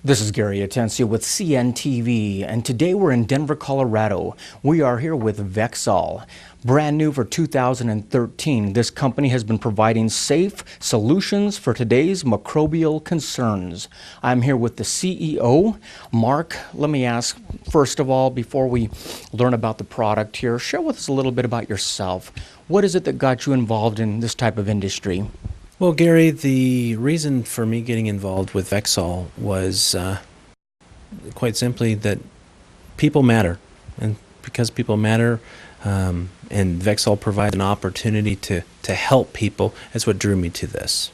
This is Gary Atencia with CNTV, and today we're in Denver, Colorado. We are here with Vexol. Brand new for 2013, this company has been providing safe solutions for today's microbial concerns. I'm here with the CEO, Mark. Let me ask, first of all, before we learn about the product here, share with us a little bit about yourself. What is it that got you involved in this type of industry? Well, Gary, the reason for me getting involved with Vexol was quite simply that people matter. And because people matter, and Vexol provides an opportunity to help people, that's what drew me to this.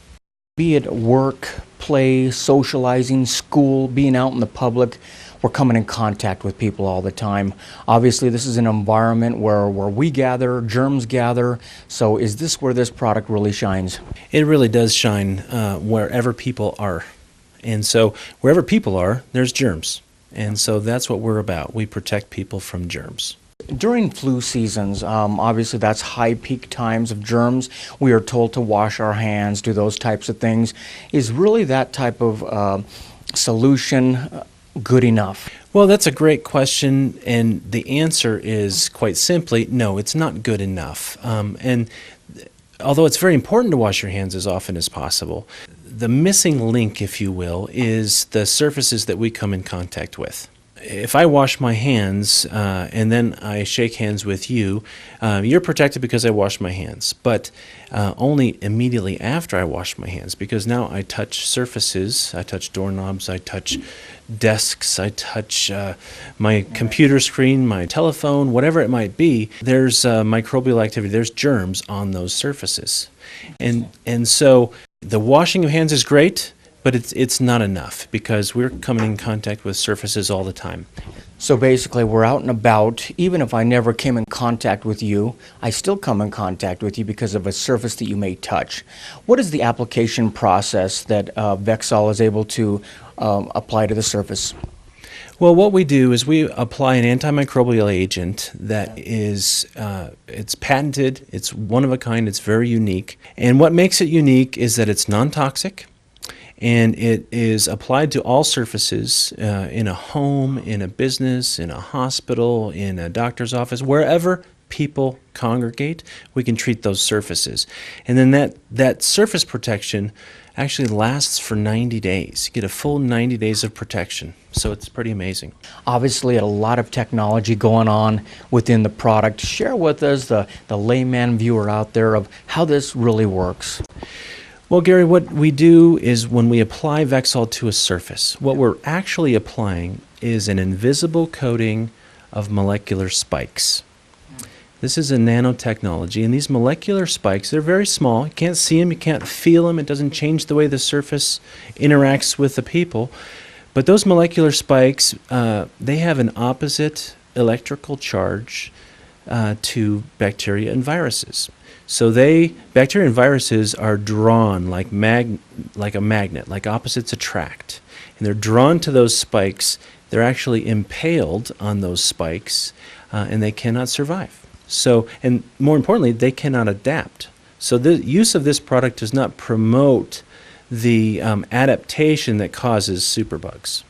Be it work, play, socializing, school, being out in the public, we're coming in contact with people all the time. Obviously, this is an environment where we gather, germs gather. So is this where this product really shines? It really does shine wherever people are. And so wherever people are, there's germs. And so that's what we're about. We protect people from germs. During flu seasons, obviously that's high peak times of germs. We are told to wash our hands, do those types of things. Is really that type of solution good enough? Well, that's a great question, and the answer is quite simply, no, it's not good enough. And although it's very important to wash your hands as often as possible, the missing link, if you will, is the surfaces that we come in contact with. If I wash my hands and then I shake hands with you, you're protected because I washed my hands, but only immediately after I wash my hands, because now I touch surfaces, I touch doorknobs, I touch desks, I touch my computer screen, my telephone, whatever it might be. There's microbial activity, there's germs on those surfaces. And so the washing of hands is great, but it's not enough because we're coming in contact with surfaces all the time. So basically, we're out and about. Even if I never came in contact with you, I still come in contact with you because of a surface that you may touch. What is the application process that Vexol is able to apply to the surface? Well, what we do is we apply an antimicrobial agent that is it's patented, it's one of a kind, it's very unique. And what makes it unique is that it's non-toxic. And it is applied to all surfaces in a home, in a business, in a hospital, in a doctor's office, wherever people congregate, we can treat those surfaces. And then that surface protection actually lasts for 90 days. You get a full 90 days of protection. So it's pretty amazing. Obviously, a lot of technology going on within the product. Share with us, the layman viewer out there, of how this really works. Well, Gary, what we do is when we apply Vexol to a surface, what we're actually applying is an invisible coating of molecular spikes. This is a nanotechnology, and these molecular spikes, they're very small. You can't see them, you can't feel them. It doesn't change the way the surface interacts with the people. But those molecular spikes, they have an opposite electrical charge to bacteria and viruses. So bacteria and viruses are drawn like a magnet, like opposites attract. And they're drawn to those spikes. They're actually impaled on those spikes, and they cannot survive. So, and more importantly, they cannot adapt. So the use of this product does not promote the adaptation that causes superbugs.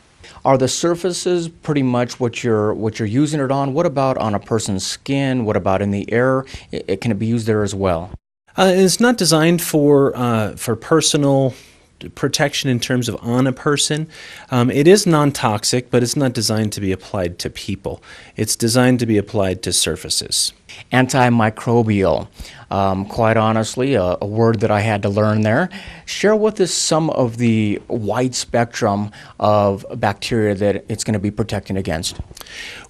Are the surfaces pretty much what you're using it on? What about on a person's skin? What about in the air? Can it be used there as well? It's not designed for personal protection in terms of on a person. It is non-toxic, but it's not designed to be applied to people. It's designed to be applied to surfaces. Antimicrobial, quite honestly, a word that I had to learn there. Share with us some of the wide spectrum of bacteria that it's going to be protecting against.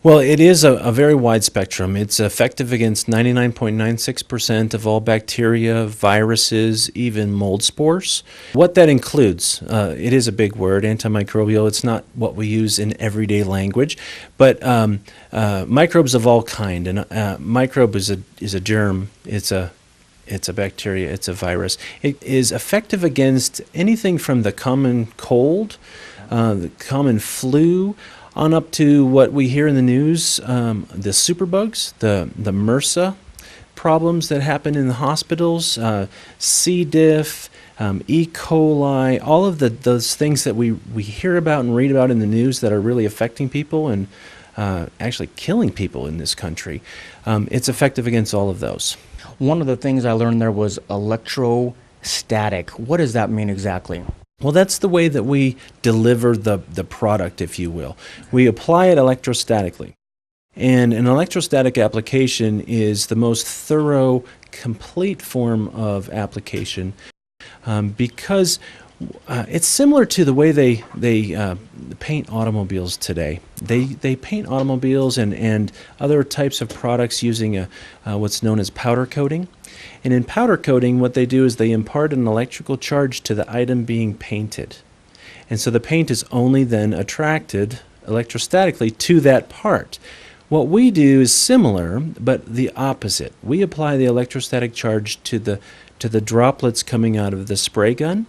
Well, it is a very wide spectrum. It's effective against 99.96% of all bacteria, viruses, even mold spores. What that includes, it is a big word, antimicrobial. It's not what we use in everyday language, but microbes of all kind. And microbe is a germ. It's a bacteria. It's a virus. It is effective against anything from the common cold, the common flu, on up to what we hear in the news, the superbugs, the MRSA problems that happen in the hospitals, C. diff, E. coli, all of those things that we hear about and read about in the news that are really affecting people and actually killing people in this country. It's effective against all of those. One of the things I learned there was electrostatic. What does that mean exactly? Well, that's the way that we deliver the product, if you will. We apply it electrostatically. And an electrostatic application is the most thorough, complete form of application because it's similar to the way they paint automobiles today. They paint automobiles and other types of products using what's known as powder coating. And in powder coating, what they do is they impart an electrical charge to the item being painted. And so the paint is only then attracted electrostatically to that part. What we do is similar, but the opposite. We apply the electrostatic charge to the droplets coming out of the spray gun.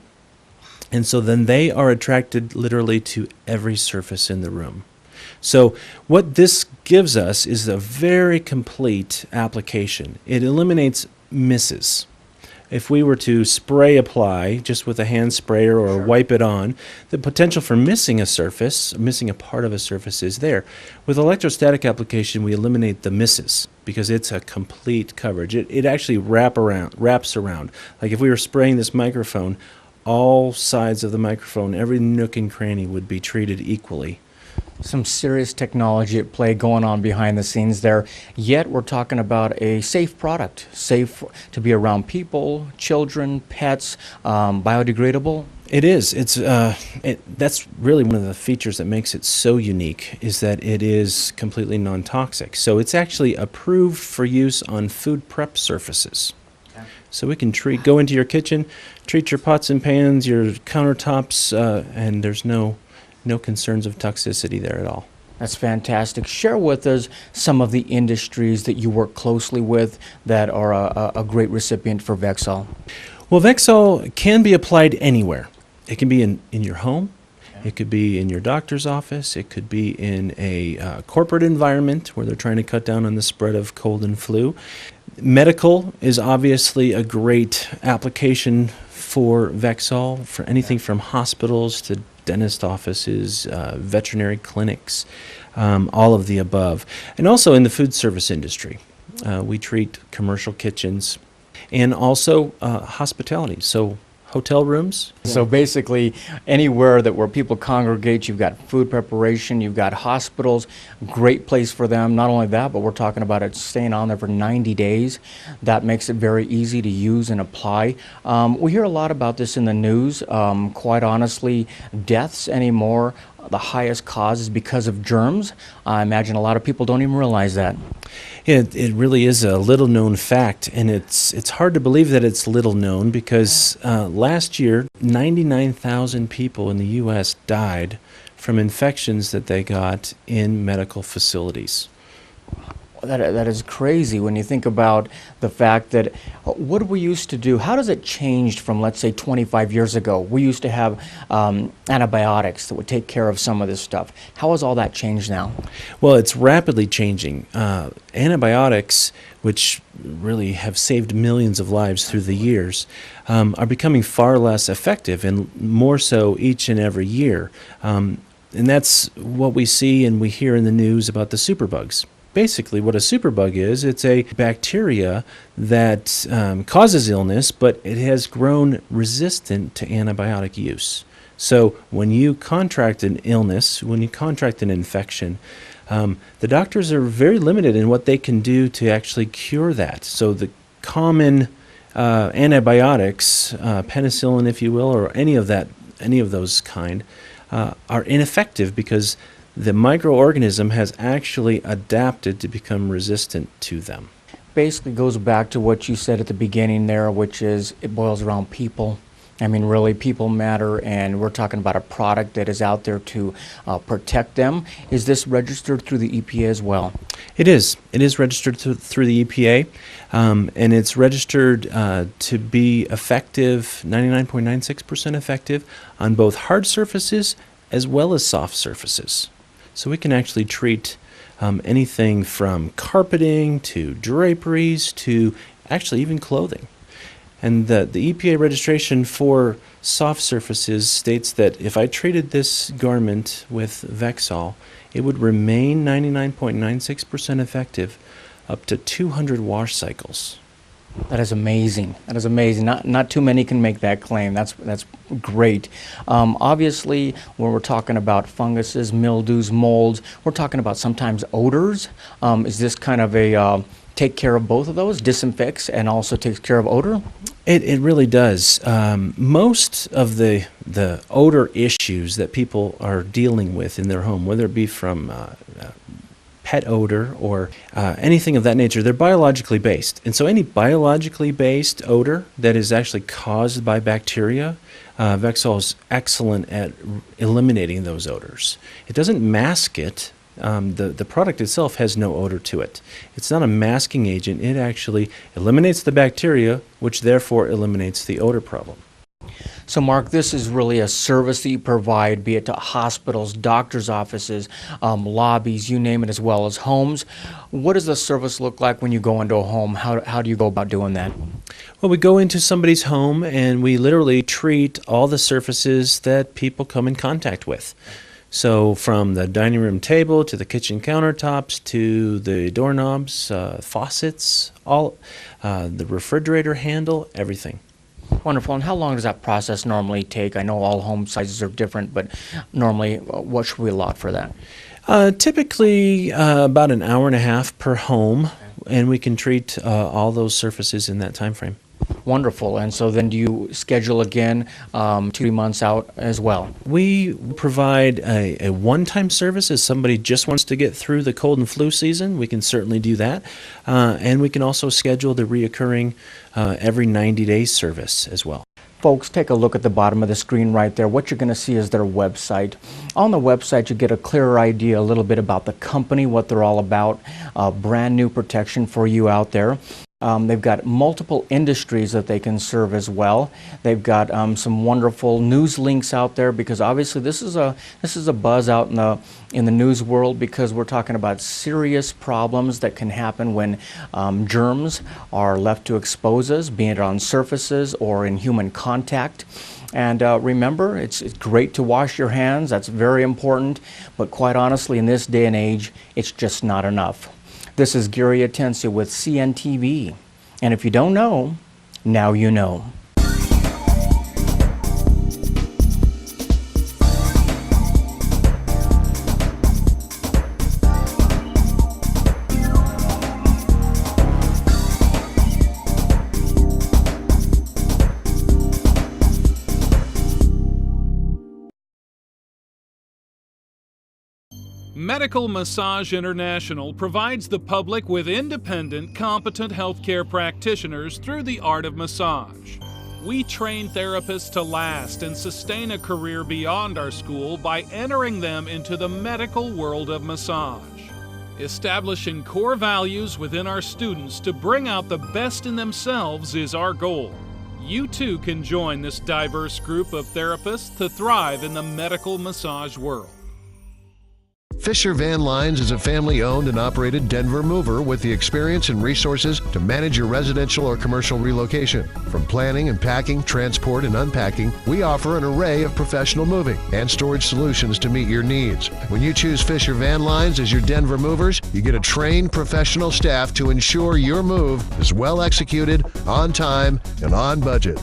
And so then they are attracted literally to every surface in the room. So what this gives us is a very complete application. It eliminates misses. If we were to spray apply just with a hand sprayer or wipe it on, the potential for missing a surface, missing a part of a surface is there. With electrostatic application, we eliminate the misses because it's a complete coverage. It actually wraps around. Like if we were spraying this microphone, all sides of the microphone, every nook and cranny would be treated equally. Some serious technology at play going on behind the scenes there, yet we're talking about a safe product, safe to be around people, children, pets, biodegradable. It is. That's really one of the features that makes it so unique is that it is completely non-toxic. So it's actually approved for use on food prep surfaces. Okay. So we can go into your kitchen, treat your pots and pans, your countertops, and there's no concerns of toxicity there at all. That's fantastic. Share with us some of the industries that you work closely with that are a great recipient for Vexol. Well, Vexol can be applied anywhere. It can be in your home. It could be in your doctor's office. It could be in a corporate environment where they're trying to cut down on the spread of cold and flu. Medical is obviously a great application for Vexol, for anything from hospitals to dentist offices, veterinary clinics, all of the above. And also in the food service industry. We treat commercial kitchens and also hospitality, so hotel rooms. So basically anywhere where people congregate, you've got food preparation, you've got hospitals, great place for them. Not only that, but we're talking about it staying on there for 90 days. That makes it very easy to use and apply. We hear a lot about this in the news. Quite honestly, deaths anymore, the highest cause is because of germs. I imagine a lot of people don't even realize that. It really is a little known fact, and it's hard to believe that it's little known because last year 99,000 people in the U.S. died from infections that they got in medical facilities. That is crazy when you think about the fact that what we used to do, how does it change from, let's say, 25 years ago? We used to have antibiotics that would take care of some of this stuff. How has all that changed now? Well, it's rapidly changing. Antibiotics, which really have saved millions of lives through the years, are becoming far less effective and more so each and every year. And that's what we see and we hear in the news about the superbugs. Basically, what a superbug is, it's a bacteria that causes illness, but it has grown resistant to antibiotic use. So when you contract an illness, when you contract an infection, the doctors are very limited in what they can do to actually cure that. So the common antibiotics, penicillin, if you will, or any of those kind, are ineffective because the microorganism has actually adapted to become resistant to them. Basically goes back to what you said at the beginning there, which is it boils around people. I mean, really, people matter, and we're talking about a product that is out there to protect them. Is this registered through the EPA as well? It is. It is registered through the EPA, and it's registered to be effective, 99.96% effective, on both hard surfaces as well as soft surfaces. So we can actually treat anything from carpeting to draperies to actually even clothing. And the EPA registration for soft surfaces states that if I treated this garment with Vexol, it would remain 99.96% effective up to 200 wash cycles. That is amazing. That is amazing. Not too many can make that claim. That's great. Obviously, when we're talking about funguses, mildews, molds, we're talking about sometimes odors. Is this kind of a take care of both of those, disinfects and also takes care of odor? It really does. Most of the odor issues that people are dealing with in their home, whether it be from pet odor or anything of that nature, they're biologically based. And so any biologically based odor that is actually caused by bacteria, Vexol is excellent at eliminating those odors. It doesn't mask it. The product itself has no odor to it. It's not a masking agent. It actually eliminates the bacteria, which therefore eliminates the odor problem. So Mark, this is really a service that you provide, be it to hospitals, doctors' offices, lobbies, you name it, as well as homes. What does the service look like when you go into a home? How do you go about doing that? Well, we go into somebody's home and we literally treat all the surfaces that people come in contact with. So from the dining room table to the kitchen countertops to the doorknobs, faucets, all the refrigerator handle, everything. Wonderful. And how long does that process normally take? I know all home sizes are different, but normally what should we allot for that? Typically about an hour and a half per home, and we can treat all those surfaces in that time frame. Wonderful. And so then do you schedule again 2 months out as well? We provide a one-time service. If somebody just wants to get through the cold and flu season, we can certainly do that. And we can also schedule the reoccurring every 90-day service as well. Folks, take a look at the bottom of the screen right there. What you're going to see is their website. On the website, you get a clearer idea a little bit about the company, what they're all about, brand new protection for you out there. They've got multiple industries that they can serve as well. They've got some wonderful news links out there, because obviously this is a buzz out in the news world, because we're talking about serious problems that can happen when germs are left to expose us, be it on surfaces or in human contact. And remember, it's great to wash your hands. That's very important. But quite honestly, in this day and age, it's just not enough. This is Gary Atencia with CNTV. And if you don't know, now you know. Medical Massage International provides the public with independent, competent healthcare practitioners through the art of massage. We train therapists to last and sustain a career beyond our school by entering them into the medical world of massage. Establishing core values within our students to bring out the best in themselves is our goal. You too can join this diverse group of therapists to thrive in the medical massage world. Fisher Van Lines is a family-owned and operated Denver mover with the experience and resources to manage your residential or commercial relocation. From planning and packing, transport and unpacking, we offer an array of professional moving and storage solutions to meet your needs. When you choose Fisher Van Lines as your Denver movers, you get a trained professional staff to ensure your move is well executed, on time, and on budget.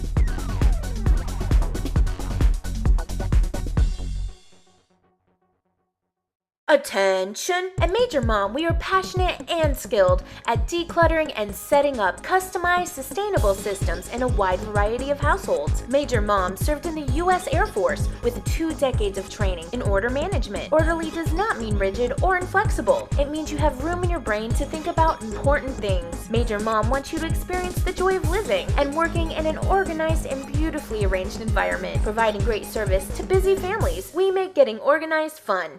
Attention! At Major Mom, we are passionate and skilled at decluttering and setting up customized, sustainable systems in a wide variety of households. Major Mom served in the U.S. Air Force with 2 decades of training in order management. Orderly does not mean rigid or inflexible. It means you have room in your brain to think about important things. Major Mom wants you to experience the joy of living and working in an organized and beautifully arranged environment. Providing great service to busy families, we make getting organized fun.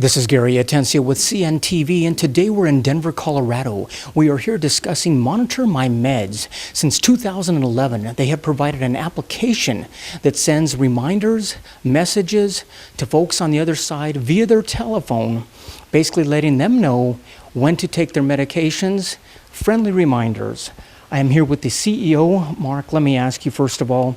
This This is Gary Atencia with CNTV, and today we're in Denver, Colorado. We are here discussing Monitor My Meds. Since 2011, they have provided an application that sends reminders, messages to folks on the other side via their telephone, basically letting them know when to take their medications, friendly reminders. I am here with the CEO. Mark, let me ask you first of all,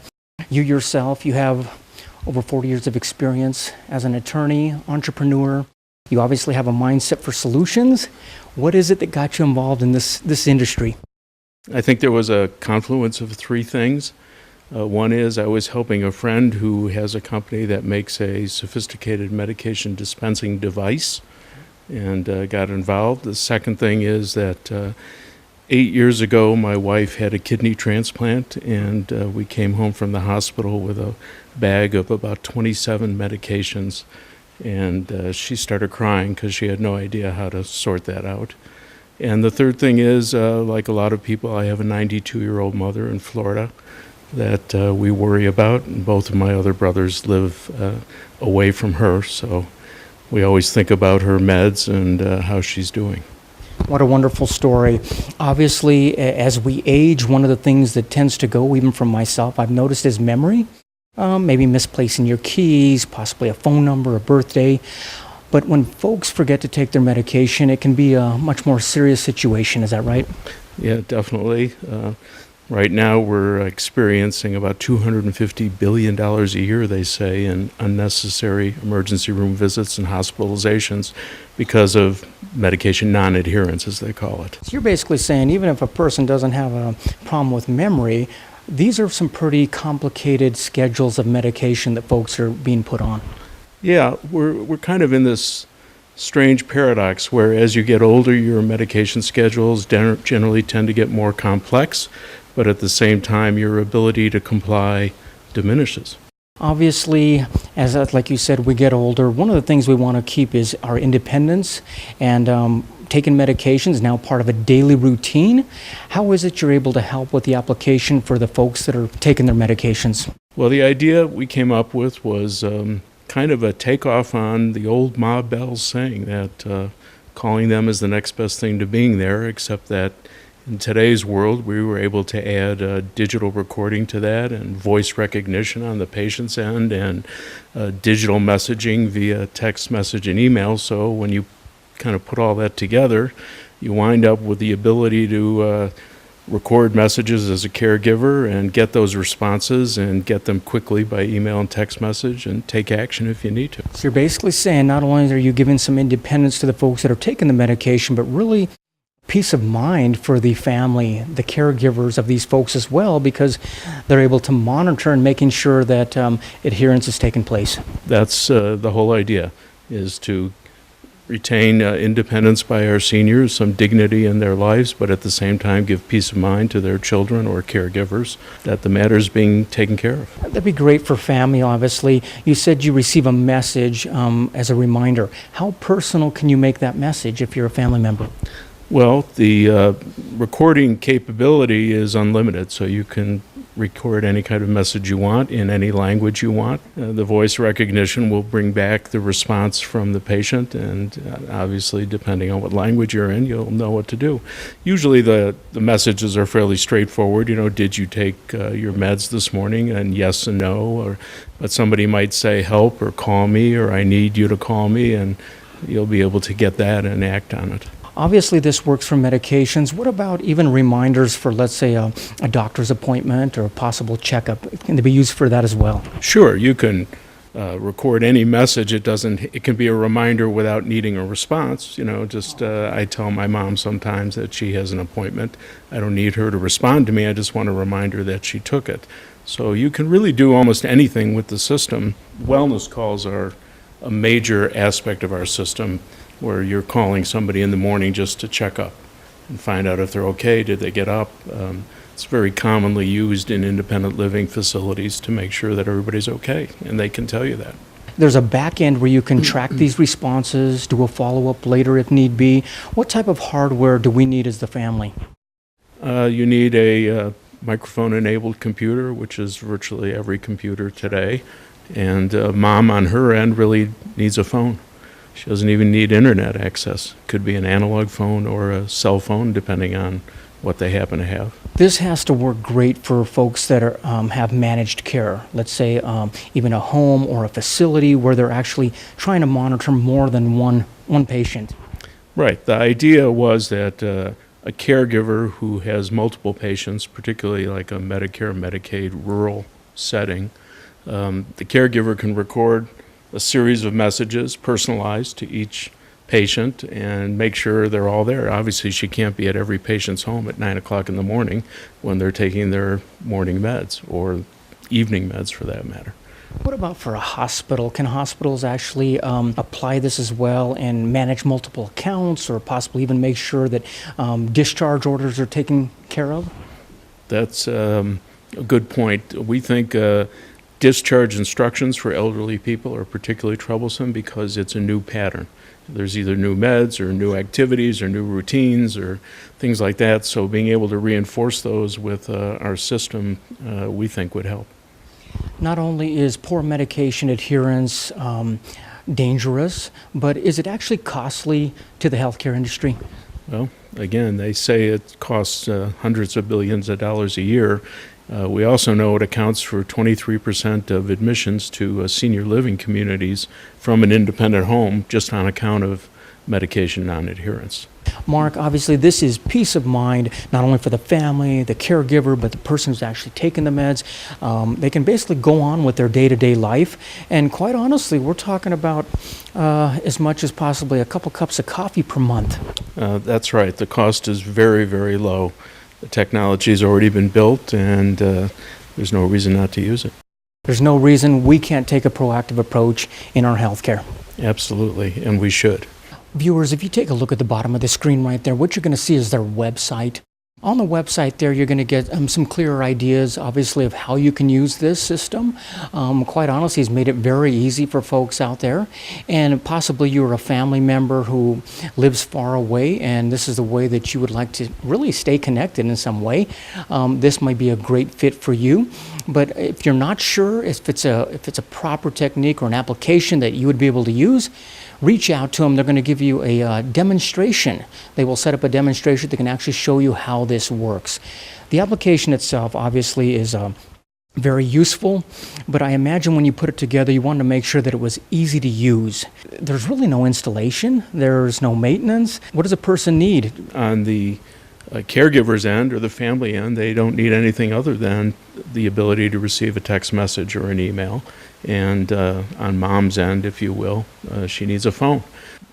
you yourself, you have over 40 years of experience as an attorney, entrepreneur. You obviously have a mindset for solutions. What is it that got you involved in this industry? I think there was a confluence of three things. One is I was helping a friend who has a company that makes a sophisticated medication dispensing device and got involved. The second thing is that 8 years ago, my wife had a kidney transplant, and we came home from the hospital with a bag of about 27 medications, and she started crying because she had no idea how to sort that out. And the third thing is, like a lot of people, I have a 92-year-old mother in Florida that we worry about, and both of my other brothers live away from her, so we always think about her meds and how she's doing. What a wonderful story. Obviously, as we age, one of the things that tends to go, even from myself, I've noticed is memory. Maybe misplacing your keys, possibly a phone number, a birthday. But when folks forget to take their medication, it can be a much more serious situation. Is that right? Yeah, definitely. Right now, we're experiencing about $250 billion a year, they say, in unnecessary emergency room visits and hospitalizations because of medication non-adherence, as they call it. So you're basically saying even if a person doesn't have a problem with memory, these are some pretty complicated schedules of medication that folks are being put on. Yeah, we're kind of in this strange paradox where as you get older, your medication schedules generally tend to get more complex, but at the same time, your ability to comply diminishes. Obviously, as like you said, we get older. One of the things we want to keep is our independence, and taking medications is now part of a daily routine. How is it you're able to help with the application for the folks that are taking their medications? Well, the idea we came up with was kind of a takeoff on the old Ma Bell's saying that calling them is the next best thing to being there, except that in today's world, we were able to add digital recording to that and voice recognition on the patient's end and digital messaging via text message and email. So when you kind of put all that together, you wind up with the ability to record messages as a caregiver and get those responses and get them quickly by email and text message and take action if you need to. So you're basically saying not only are you giving some independence to the folks that are taking the medication, but really peace of mind for the family, the caregivers of these folks as well, because they're able to monitor and making sure that adherence is taking place. That's the whole idea, is to retain independence by our seniors, some dignity in their lives, but at the same time give peace of mind to their children or caregivers that the matter is being taken care of. That'd be great for family, obviously. You said you receive a message as a reminder. How personal can you make that message if you're a family member? Well, the recording capability is unlimited, so you can record any kind of message you want in any language you want. The voice recognition will bring back the response from the patient, and obviously, depending on what language you're in, you'll know what to do. Usually the messages are fairly straightforward. You know, did you take your meds this morning? And yes and no. But somebody might say help or call me or I need you to call me, and you'll be able to get that and act on it. Obviously, this works for medications. What about even reminders for, let's say, a doctor's appointment or a possible checkup? Can they be used for that as well? Sure, you can record any message. It can be a reminder without needing a response. You know, just I tell my mom sometimes that she has an appointment. I don't need her to respond to me. I just want to remind her that she took it. So you can really do almost anything with the system. Wellness calls are a major aspect of our system, where you're calling somebody in the morning just to check up and find out if they're okay, did they get up. It's very commonly used in independent living facilities to make sure that everybody's okay, and they can tell you that. There's a back end where you can track these responses, do a follow-up later if need be. What type of hardware do we need as the family? You need a microphone-enabled computer, which is virtually every computer today, and mom on her end really needs a phone. She doesn't even need internet access. Could be an analog phone or a cell phone, depending on what they happen to have. This has to work great for folks that are, have managed care. Let's say even a home or a facility where they're actually trying to monitor more than one patient. Right. The idea was that a caregiver who has multiple patients, particularly like a Medicare, Medicaid, rural setting, the caregiver can record a series of messages personalized to each patient and make sure they're all there. Obviously, she can't be at every patient's home at 9 o'clock in the morning when they're taking their morning meds or evening meds for that matter. What about for a hospital? Can hospitals actually apply this as well and manage multiple accounts, or possibly even make sure that discharge orders are taken care of? That's a good point. We think discharge instructions for elderly people are particularly troublesome because it's a new pattern. There's either new meds or new activities or new routines or things like that. So being able to reinforce those with our system, we think would help. Not only is poor medication adherence dangerous, but is it actually costly to the healthcare industry? Well, again, they say it costs hundreds of billions of dollars a year. We also know it accounts for 23% of admissions to senior living communities from an independent home just on account of medication non-adherence. Mark, obviously this is peace of mind, not only for the family, the caregiver, but the person who's actually taking the meds. They can basically go on with their day-to-day life. And quite honestly, we're talking about as much as possibly a couple cups of coffee per month. That's right. The cost is very, very low. The technology has already been built, and there's no reason not to use it. There's no reason we can't take a proactive approach in our healthcare. Absolutely, and we should. Viewers, if you take a look at the bottom of the screen right there, what you're going to see is their website. On the website there, you're going to get some clearer ideas, obviously, of how you can use this system. Quite honestly, he's made it very easy for folks out there. And possibly you're a family member who lives far away, and this is the way that you would like to really stay connected in some way. This might be a great fit for you. But if you're not sure if it's a proper technique or an application that you would be able to use, reach out to them. They're going to give you a demonstration. They will set up a demonstration that can actually show you how this works. The application itself obviously is very useful, but I imagine when you put it together, you wanted to make sure that it was easy to use. There's really no installation. There's no maintenance. What does a person need? On the caregiver's end or the family end, they don't need anything other than the ability to receive a text message or an email. And on mom's end, if you will, she needs a phone.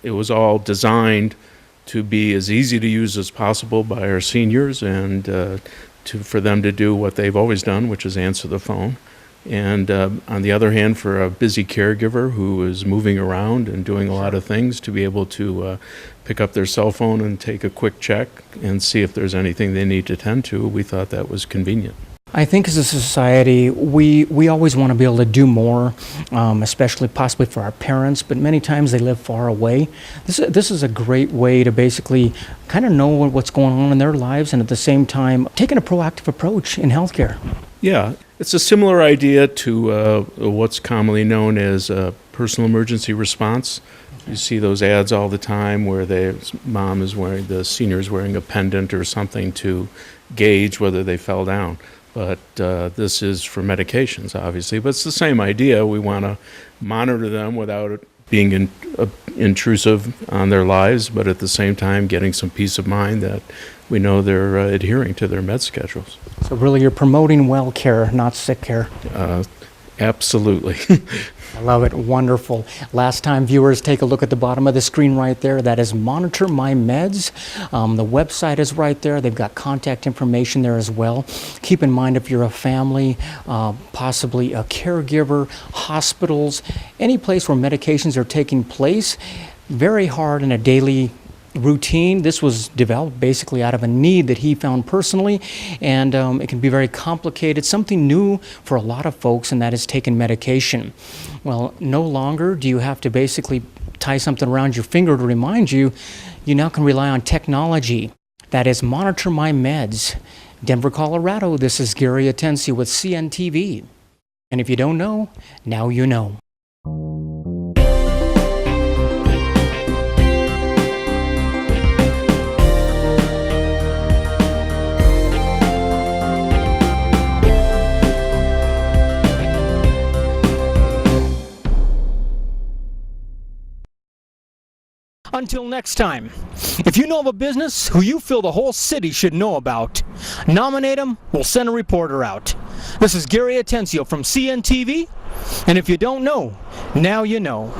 It was all designed to be as easy to use as possible by our seniors and for them to do what they've always done, which is answer the phone. And on the other hand, for a busy caregiver who is moving around and doing a lot of things, to be able to pick up their cell phone and take a quick check and see if there's anything they need to tend to, we thought that was convenient. I think as a society, we always want to be able to do more, especially possibly for our parents, but many times they live far away. This is a great way to basically kind of know what's going on in their lives and at the same time taking a proactive approach in healthcare. Yeah, it's a similar idea to what's commonly known as personal emergency response. You see those ads all the time where the senior is wearing a pendant or something to gauge whether they fell down. But this is for medications, obviously. But it's the same idea. We want to monitor them without it being intrusive on their lives, but at the same time getting some peace of mind that we know they're adhering to their med schedules. So really you're promoting well care, not sick care. Absolutely. I love it. Wonderful. Last time, viewers, take a look at the bottom of the screen right there. That is Monitor My Meds. The website is right there. They've got contact information there as well. Keep in mind if you're a family, possibly a caregiver, hospitals, any place where medications are taking place, very hard in a daily routine. This was developed basically out of a need that he found personally, and it can be very complicated, something new for a lot of folks, and that is taking medication. Well, no longer do you have to basically tie something around your finger to remind you. You now can rely on technology. That is Monitor My Meds. Denver, Colorado, this is Gary Atensi with CNTV. And if you don't know, now you know. Until next time, if you know of a business who you feel the whole city should know about, nominate them, we'll send a reporter out. This is Gary Atencio from CNTV, and if you don't know, now you know.